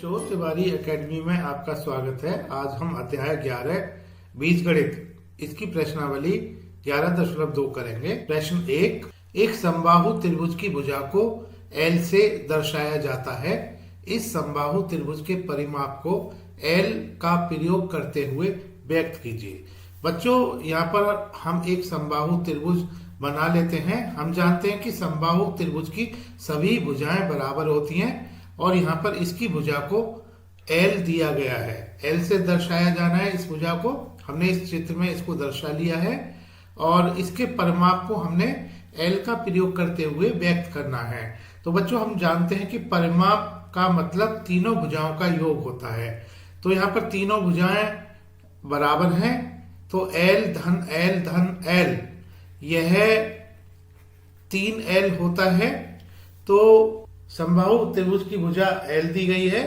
बच्चों, तिवारी एकेडमी में आपका स्वागत है। आज हम अध्याय 11 बीजगणित इसकी प्रश्नावली 11.2 करेंगे। प्रश्न 1, एक समबाहु त्रिभुज की भुजा को L से दर्शाया जाता है। इस समबाहु त्रिभुज के परिमाप को L का प्रयोग करते हुए व्यक्त कीजिए। बच्चों, यहाँ पर हम एक समबाहु त्रिभुज बना लेते हैं। हम जानते हैं कि समबाहु त्रिभुज की सभी भुजाएं बराबर होती हैं और यहाँ पर इसकी भुजा को L दिया गया है। L से दर्शाया जाना है इस भुजा को। हमने इस चित्र में इसको दर्शा लिया है और इसके परिमाप को हमने L का प्रयोग करते हुए व्यक्त करना है। तो बच्चों, हम जानते हैं कि परिमाप का मतलब तीनों भुजाओं का योग होता है। तो यहाँ पर तीनों भुजाएं बराबर हैं, तो L धन L धन L, यह 3L होता है। तो समबाहु त्रिभुज की भुजा L दी गई है,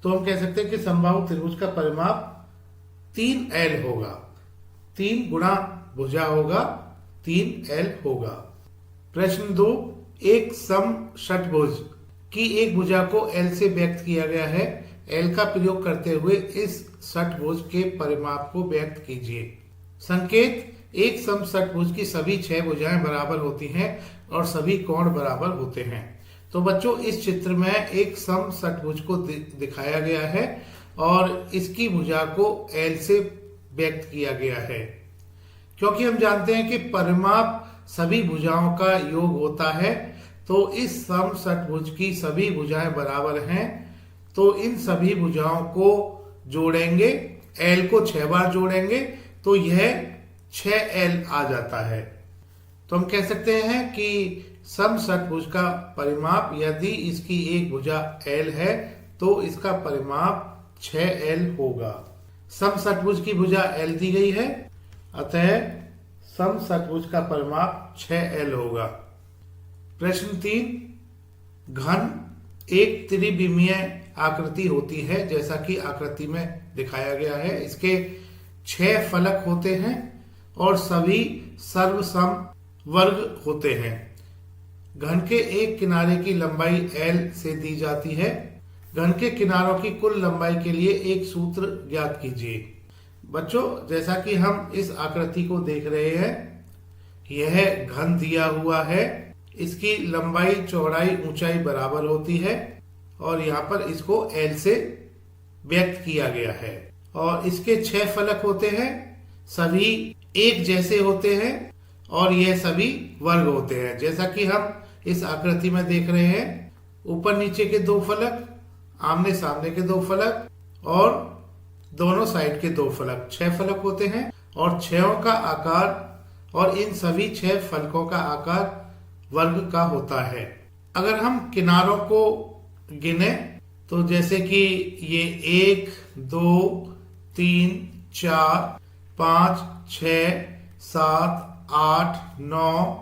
तो हम कह सकते हैं कि समबाहु त्रिभुज का परिमाप 3L होगा। 3 गुणा भुजा होगा, 3L होगा। प्रश्न 2, एक सम षटभुज की एक भुजा को L से व्यक्त किया गया है। L का प्रयोग करते हुए इस षटभुज के परिमाप को व्यक्त कीजिए। संकेत, एक सम षटभुज की सभी 6 भुजाएं बराबर होती हैं और सभी कोण बराबर होते हैं। तो बच्चों, इस चित्र में एक सम षटभुज को दिखाया गया है और इसकी भुजा को L से व्यक्त किया गया है। क्योंकि हम जानते हैं कि परिमाप सभी भुजाओं का योग होता है, तो इस सम षटभुज की सभी भुजाएं बराबर हैं, तो इन सभी भुजाओं को जोड़ेंगे, L को 6 बार जोड़ेंगे तो यह 6L आ जाता है। तो हम कह सकते हैं कि सम षटभुज का परिमाप, यदि इसकी एक भुजा L है तो इसका परिमाप 6L होगा। सम षटभुज की भुजा L दी गई है, अतः सम षटभुज का परिमाप 6L होगा। प्रश्न 3, घन एक त्रिविमीय आकृति होती है, जैसा कि आकृति में दिखाया गया है। इसके 6 फलक होते हैं और सभी सर्वसम वर्ग होते हैं। घन के एक किनारे की लंबाई L से दी जाती है। घन के किनारों की कुल लंबाई के लिए एक सूत्र ज्ञात कीजिए। बच्चों, जैसा कि हम इस आकृति को देख रहे हैं, यह घन दिया हुआ है। इसकी लंबाई, चौड़ाई, ऊंचाई बराबर होती है और यहाँ पर इसको L से व्यक्त किया गया है। और इसके 6 फलक होते हैं, सभी एक जैसे होते हैं और यह सभी वर्ग होते हैं। जैसा कि हम इस आकृति में देख रहे हैं, ऊपर नीचे के 2 फलक, आमने सामने के 2 फलक और दोनों साइड के 2 फलक, 6 फलक होते हैं। और 6 का आकार और इन सभी 6 फलकों का आकार वर्ग का होता है। अगर हम किनारों को गिने तो जैसे कि ये 1, 2, 3, 4, 5, 6, 7, 8, 9,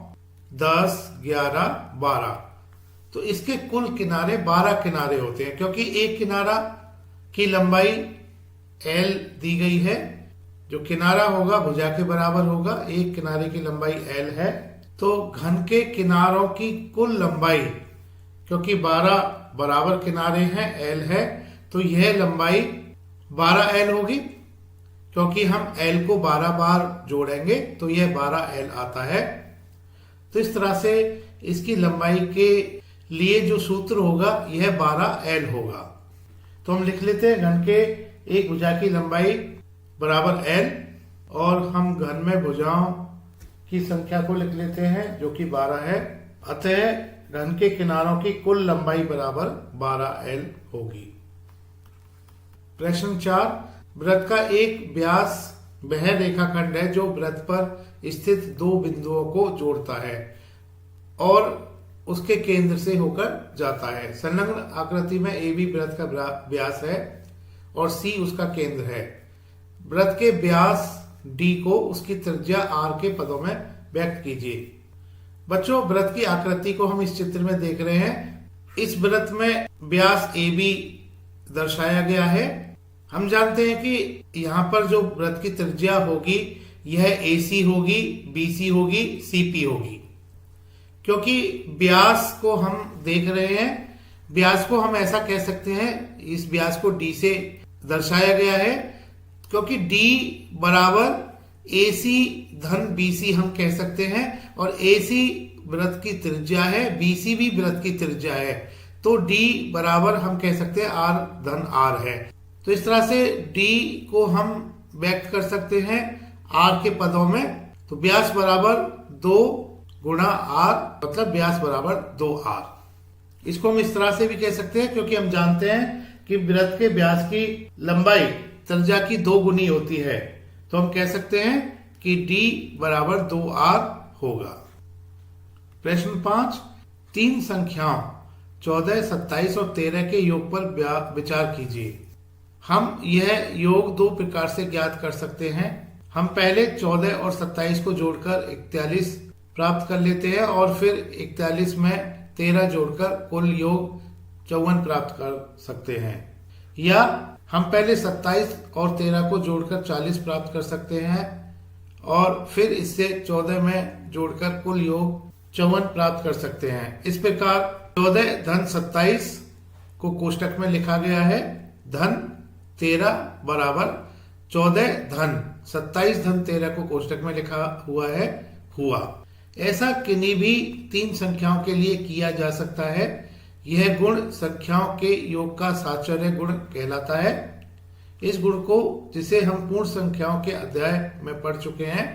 10, 11, 12, तो इसके कुल किनारे 12 किनारे होते हैं। क्योंकि एक किनारा की लंबाई L दी गई है, जो किनारा होगा भुजा के बराबर होगा। एक किनारे की लंबाई L है, तो घन के किनारों की कुल लंबाई, क्योंकि 12 बराबर किनारे हैं, L है, तो यह लंबाई 12L होगी। क्योंकि हम L को 12 बार जोड़ेंगे तो यह 12L आता है। तो इस तरह से इसकी लंबाई के लिए जो सूत्र होगा यह 12L होगा। तो हम लिख लेते हैं, घन के एक भुजा की लंबाई बराबर L, और हम घन में भुजाओं की संख्या को लिख लेते हैं जो कि 12 है। अतः घन के किनारों की कुल लंबाई बराबर 12L होगी। प्रश्न 4, वृत्त का एक व्यास वह रेखाखंड है जो वृत्त पर स्थित 2 बिंदुओं को जोड़ता है और उसके केंद्र से होकर जाता है। संलग्न आकृति में AB वृत्त का व्यास है और C उसका केंद्र है। वृत्त के व्यास D को उसकी त्रिज्या R के पदों में व्यक्त कीजिए। बच्चों, वृत्त की आकृति को हम इस चित्र में देख रहे हैं। इस वृत्त में व्यास AB दर्शाया गया है। हम जानते हैं कि यहाँ पर जो वृत्त की त्रिज्या होगी यह AC होगी, BC होगी, CP होगी। क्योंकि व्यास को हम देख रहे हैं, ब्याज को हम ऐसा कह सकते हैं, इस ब्याज को डी से दर्शाया गया है क्योंकि डी बराबर AC धन BC हम कह सकते हैं, और AC वृत्त की त्रिज्या है, BC भी वृत्त की त्रिज्या है, तो D बराबर हम कह सकते हैं R धन R है। तो इस तरह से D को हम व्यक्त कर सकते हैं R के पदों में। तो व्यास बराबर 2 गुणा R, मतलब व्यास बराबर 2R। इसको हम इस तरह से भी कह सकते हैं क्योंकि हम जानते हैं कि वृत्त के व्यास की लंबाई त्रिज्या की 2 गुनी होती है, तो हम कह सकते हैं कि D बराबर 2R होगा। प्रश्न 5, 3 संख्याओं 14, 27 और 13 के योग पर विचार कीजिए। हम यह योग 2 प्रकार से ज्ञात कर सकते हैं। हम पहले 14 और 27 को जोड़कर 41 प्राप्त कर लेते हैं और फिर 41 में 13 जोड़कर कुल योग 54 प्राप्त कर सकते हैं, या हम पहले 27 और 13 को जोड़कर 40 प्राप्त कर सकते हैं और फिर इससे 14 में जोड़कर कुल योग 54 प्राप्त कर सकते हैं। इस प्रकार 14 धन 27 को कोष्टक में लिखा गया है, धन 13 बराबर 14 धन 27 धन 13 को कोष्टक में लिखा हुआ है हुआ। ऐसा किन्हीं भी 3 संख्याओं के लिए किया जा सकता है। यह गुण संख्याओं के योग का साचर्य गुण कहलाता है। इस गुण को, जिसे हम पूर्ण संख्याओं के अध्याय में पढ़ चुके हैं,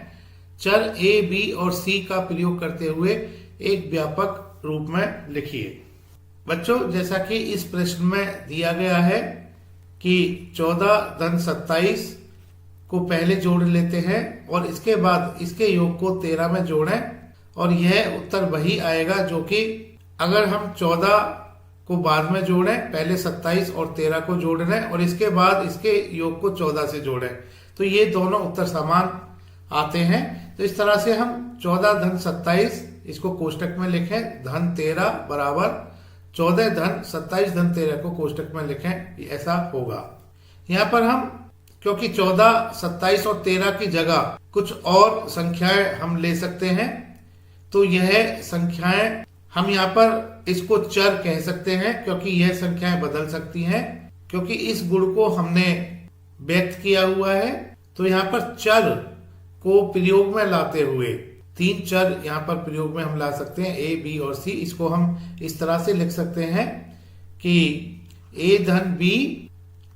चर A, B और C का प्रयोग करते हुए एक व्यापक रूप में लिखिए। बच्चों, जैसा कि इस प्रश्न में दिया गया है कि 14 धन 27 को पहले जोड़ लेते हैं और इसके बाद इसके योग को 13 में जोड़ें, और यह उत्तर वही आएगा जो कि अगर हम 14 को बाद में जोड़ें, पहले 27 और 13 को जोड़ लें और इसके बाद इसके योग को 14 से जोड़ें, तो ये दोनों उत्तर समान आते हैं। तो इस तरह से हम 14 धन 27 इसको कोष्टक में लिखें, धन 13 बराबर 14 धन 27 धन 13 को कोष्टक में लिखें, ऐसा होगा। यहाँ पर हम, क्योंकि 14, 27 और 13 की जगह कुछ और संख्याएं हम ले सकते हैं, तो यह संख्याएं हम यहाँ पर इसको चर कह सकते हैं क्योंकि यह संख्याएं बदल सकती हैं, क्योंकि इस गुण को हमने व्यक्त किया हुआ है। तो यहाँ पर चर को प्रयोग में लाते हुए 3 चर यहाँ पर प्रयोग में हम ला सकते हैं, A, B और C। इसको हम इस तरह से लिख सकते हैं कि A धन B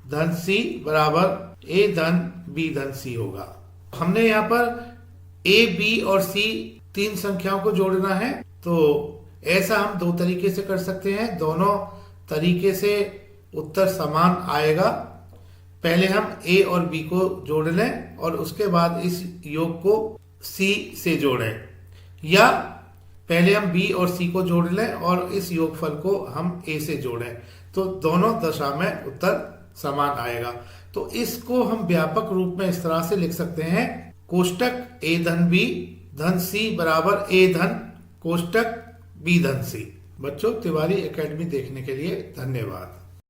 धन C बराबर A धन B धन C होगा। हमने यहाँ पर A, B और C 3 संख्याओं को जोड़ना है, तो ऐसा हम 2 तरीके से कर सकते हैं। दोनों तरीके से उत्तर समान आएगा। पहले हम A और B को जोड़ लें और उसके बाद इस योग को C से जोड़ें, या पहले हम B और C को जोड़ लें और इस योगफल को हम A से जोड़ें, तो दोनों दशा में उत्तर समान आएगा। तो इसको हम व्यापक रूप में इस तरह से लिख सकते हैं, कोष्टक A धन B धन C बराबर A धन कोष्टक B धन C। बच्चों, तिवारी एकेडमी देखने के लिए धन्यवाद।